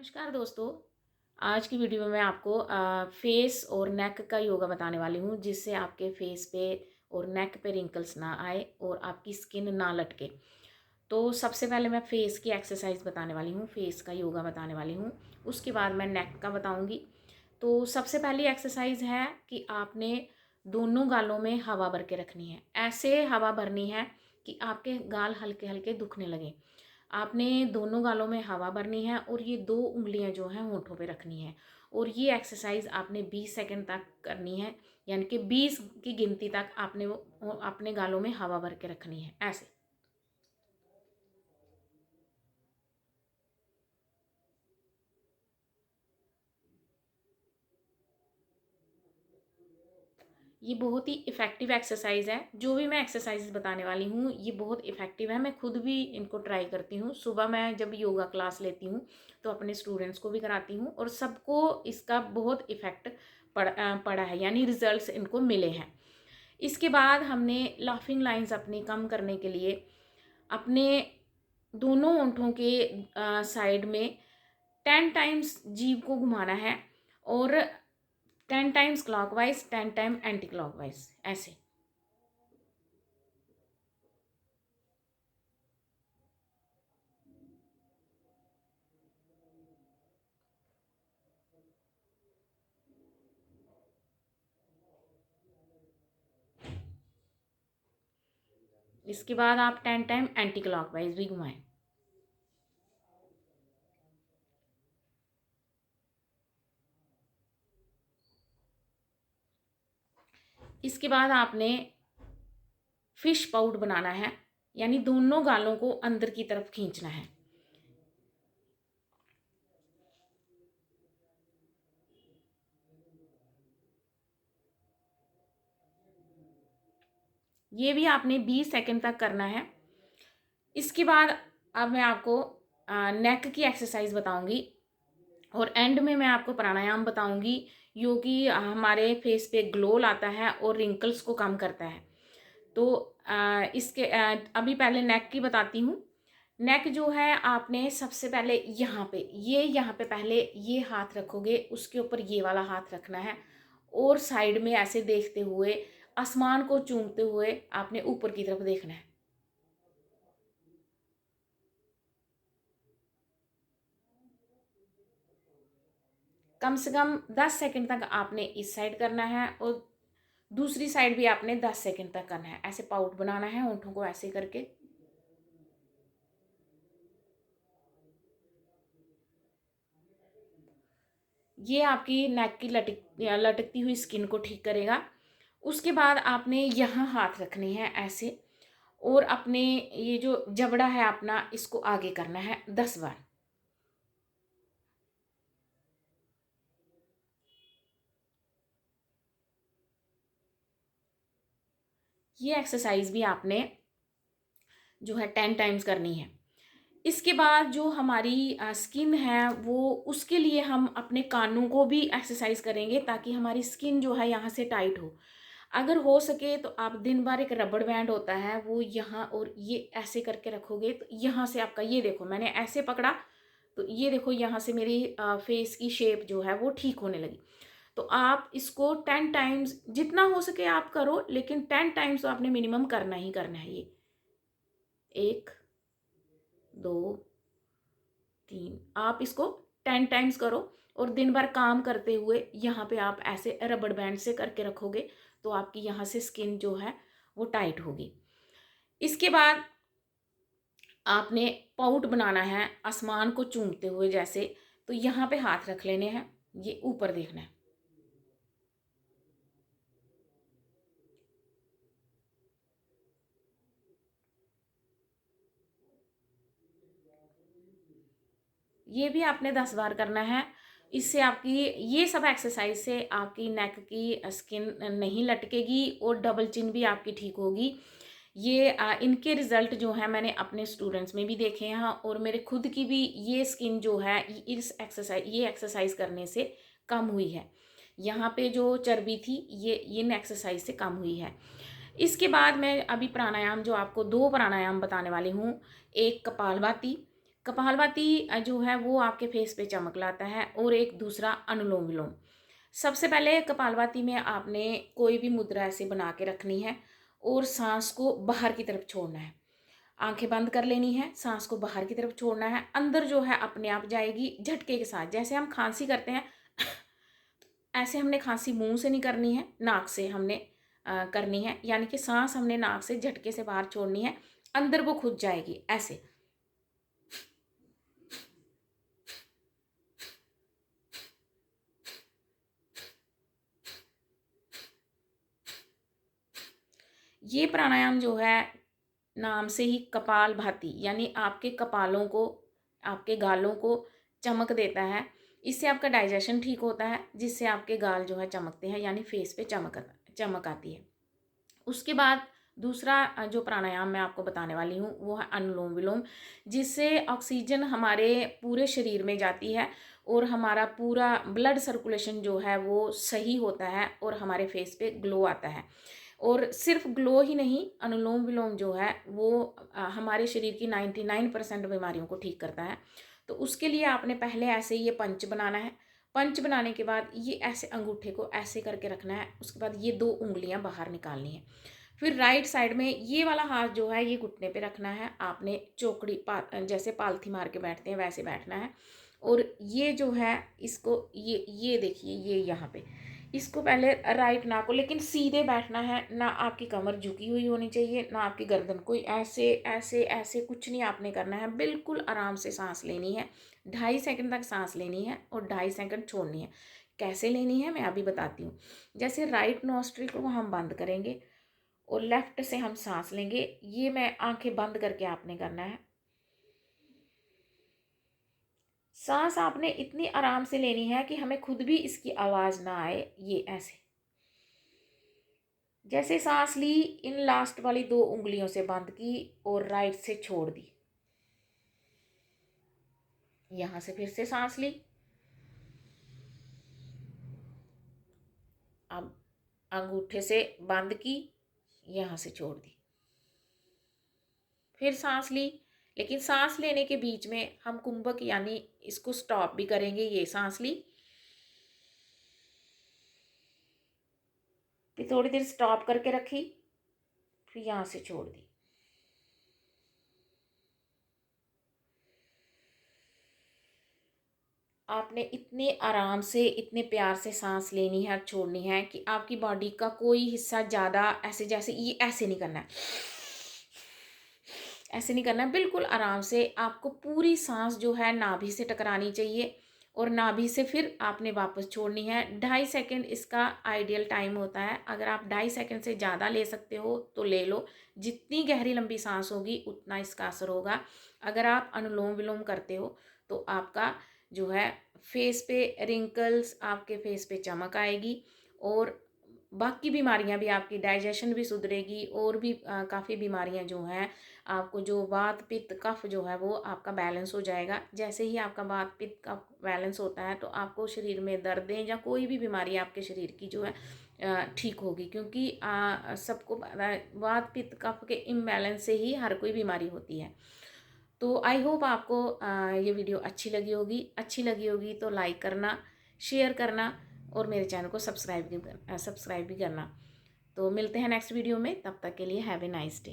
नमस्कार दोस्तों। आज की वीडियो में मैं आपको फेस और नेक का योगा बताने वाली हूँ, जिससे आपके फेस पे और नेक पे रिंकल्स ना आए और आपकी स्किन ना लटके। तो सबसे पहले मैं फेस की एक्सरसाइज बताने वाली हूँ, फेस का योगा बताने वाली हूँ। उसके बाद मैं नेक का बताऊँगी। तो सबसे पहली एक्सरसाइज है कि आपने दोनों गालों में हवा भर के रखनी है। ऐसे हवा भरनी है कि आपके गाल हल्के हल्के दुखने लगे। आपने दोनों गालों में हवा भरनी है और ये दो उंगलियां जो हैं होठों पे रखनी है। और ये एक्सरसाइज आपने 20 सेकंड तक करनी है, यानी कि 20 की गिनती तक आपने वो अपने गालों में हवा भर के रखनी है ऐसे। ये बहुत ही इफ़ेक्टिव एक्सरसाइज है। जो भी मैं एक्सरसाइज बताने वाली हूँ ये बहुत इफ़ेक्टिव है। मैं खुद भी इनको ट्राई करती हूँ। सुबह मैं जब योगा क्लास लेती हूँ तो अपने स्टूडेंट्स को भी कराती हूँ और सबको इसका बहुत इफ़ेक्ट पड़ा है, यानी रिजल्ट्स इनको मिले हैं। इसके बाद हमने लाफिंग लाइंस अपनी कम करने के लिए अपने दोनों होंठों के साइड में 10 टाइम्स जीभ को घुमाना है और 10 times clockwise 10 time anti clockwise ऐसे। इसके बाद आप 10 टाइम एंटी क्लॉकवाइज भी घुमाएं। इसके बाद आपने फिश पाउट बनाना है, यानी दोनों गालों को अंदर की तरफ खींचना है। ये भी आपने 20 सेकंड तक करना है। इसके बाद अब मैं आपको नेक की एक्सरसाइज बताऊंगी और एंड में मैं आपको प्राणायाम बताऊंगी, जो कि हमारे फेस पे ग्लो लाता है और रिंकल्स को कम करता है। तो अभी पहले नेक की बताती हूँ। नेक जो है आपने सबसे पहले यहाँ पे पहले ये हाथ रखोगे, उसके ऊपर ये वाला हाथ रखना है और साइड में ऐसे देखते हुए आसमान को चूमते हुए आपने ऊपर की तरफ देखना है। कम से कम 10 सेकंड तक आपने इस साइड करना है और दूसरी साइड भी आपने 10 सेकंड तक करना है। ऐसे पाउट बनाना है होंठों को ऐसे करके। ये आपकी नेक की लटकती हुई स्किन को ठीक करेगा। उसके बाद आपने यहाँ हाथ रखने हैं ऐसे और अपने ये जो जबड़ा है अपना, इसको आगे करना है 10 बार। ये एक्सरसाइज भी आपने जो है 10 टाइम्स करनी है। इसके बाद जो हमारी स्किन है वो, उसके लिए हम अपने कानों को भी एक्सरसाइज करेंगे ताकि हमारी स्किन जो है यहाँ से टाइट हो। अगर हो सके तो आप दिन भर एक रबड़ बैंड होता है वो यहाँ और ये ऐसे करके रखोगे तो यहाँ से आपका, ये देखो मैंने ऐसे पकड़ा तो ये देखो यहाँ से मेरी फेस की शेप जो है वो ठीक होने लगी। तो आप इसको 10 टाइम्स जितना हो सके आप करो, लेकिन 10 टाइम्स तो आपने मिनिमम करना ही करना है। ये 1 2 3, आप इसको 10 टाइम्स करो और दिन भर काम करते हुए यहाँ पे आप ऐसे रबड़ बैंड से करके रखोगे तो आपकी यहाँ से स्किन जो है वो टाइट होगी। इसके बाद आपने पाउट बनाना है आसमान को चूमते हुए जैसे। तो यहाँ पे हाथ रख लेने हैं, ये ऊपर देखना है। ये भी आपने 10 बार करना है। इससे आपकी ये सब एक्सरसाइज से आपकी नेक की स्किन नहीं लटकेगी और डबल चिन भी आपकी ठीक होगी। ये इनके रिजल्ट जो है मैंने अपने स्टूडेंट्स में भी देखे हैं और मेरे खुद की भी ये स्किन जो है इस ये एक्सरसाइज करने से कम हुई है। यहाँ पे जो चर्बी थी ये इन एक्सरसाइज से कम हुई है। इसके बाद मैं अभी प्राणायाम जो आपको 2 प्राणायाम बताने वाली हूँ। एक कपालभाति कपालभाति जो है वो आपके फेस पे चमक लाता है। और एक दूसरा अनुलोम विलोम। सबसे पहले कपालभाति में आपने कोई भी मुद्रा ऐसे बना के रखनी है और सांस को बाहर की तरफ छोड़ना है। आंखें बंद कर लेनी है, सांस को बाहर की तरफ छोड़ना है। अंदर जो है अपने आप जाएगी झटके के साथ। जैसे हम खांसी करते हैं ऐसे हमने खांसी मुंह से नहीं करनी है, नाक से हमने करनी है। यानी कि सांस हमने नाक से झटके से बाहर छोड़नी है, अंदर वो खुद जाएगी ऐसे। ये प्राणायाम जो है नाम से ही कपालभाति यानी आपके कपालों को, आपके गालों को चमक देता है। इससे आपका डाइजेशन ठीक होता है, जिससे आपके गाल जो है चमकते हैं, यानी फेस पे चमक आती है। उसके बाद दूसरा जो प्राणायाम मैं आपको बताने वाली हूँ वो है अनुलोम विलोम, जिससे ऑक्सीजन हमारे पूरे शरीर में जाती है और हमारा पूरा ब्लड सर्कुलेशन जो है वो सही होता है और हमारे फेस पे ग्लो आता है। और सिर्फ ग्लो ही नहीं, अनुलोम विलोम जो है वो हमारे शरीर की 99% बीमारियों को ठीक करता है। तो उसके लिए आपने पहले ऐसे ये पंच बनाना है। पंच बनाने के बाद ये ऐसे अंगूठे को ऐसे करके रखना है। उसके बाद ये 2 उंगलियां बाहर निकालनी है। फिर राइट साइड में ये वाला हाथ जो है ये घुटने पे रखना है। आपने जैसे पालथी मार के बैठते हैं वैसे बैठना है। और ये जो है इसको ये देखिए ये यहाँ पे इसको पहले राइट ना को, लेकिन सीधे बैठना है ना। आपकी कमर झुकी हुई होनी चाहिए, ना आपकी गर्दन कोई ऐसे ऐसे ऐसे कुछ नहीं आपने करना है। बिल्कुल आराम से सांस लेनी है। 2.5 सेकंड तक सांस लेनी है और 2.5 सेकंड छोड़नी है। कैसे लेनी है मैं अभी बताती हूँ। जैसे राइट नॉस्ट्रिल को हम बंद करेंगे और लेफ्ट से हम सांस लेंगे। ये मैं आंखें बंद करके आपने करना है। सांस आपने इतनी आराम से लेनी है कि हमें खुद भी इसकी आवाज ना आए। ये ऐसे जैसे सांस ली, इन लास्ट वाली 2 उंगलियों से बंद की और राइट से छोड़ दी। यहां से फिर से सांस ली, अब अंगूठे से बंद की, यहां से छोड़ दी। फिर सांस ली, लेकिन सांस लेने के बीच में हम कुंभक यानी इसको स्टॉप भी करेंगे। ये सांस ली, फिर थोड़ी देर स्टॉप करके रखी, फिर यहां से छोड़ दी। आपने इतने आराम से इतने प्यार से सांस लेनी है और छोड़नी है कि आपकी बॉडी का कोई हिस्सा ज़्यादा ऐसे, जैसे ये ऐसे नहीं करना है, ऐसे नहीं करना है। बिल्कुल आराम से आपको पूरी सांस जो है नाभि से टकरानी चाहिए और नाभि से फिर आपने वापस छोड़नी है। 2.5 सेकंड इसका आइडियल टाइम होता है। अगर आप 2.5 सेकंड से ज़्यादा ले सकते हो तो ले लो। जितनी गहरी लंबी सांस होगी उतना इसका असर होगा। अगर आप अनुलोम विलोम करते हो तो आपका जो है फेस पे रिंकल्स, आपके फेस पे चमक आएगी और बाकी बीमारियां भी, आपकी डाइजेशन भी सुधरेगी और भी काफ़ी बीमारियां जो हैं आपको, जो वात पित्त कफ जो है वो आपका बैलेंस हो जाएगा। जैसे ही आपका वात पित्त कफ बैलेंस होता है तो आपको शरीर में दर्दें या कोई भी बीमारी आपके शरीर की जो है ठीक होगी। क्योंकि सबको वात पित्त कफ के इम्बैलेंस से ही हर कोई बीमारी होती है। तो आई होप आपको ये वीडियो अच्छी लगी होगी तो लाइक करना, शेयर करना और मेरे चैनल को सब्सक्राइब भी करना। तो मिलते हैं नेक्स्ट वीडियो में, तब तक के लिए हैव ए नाइस डे।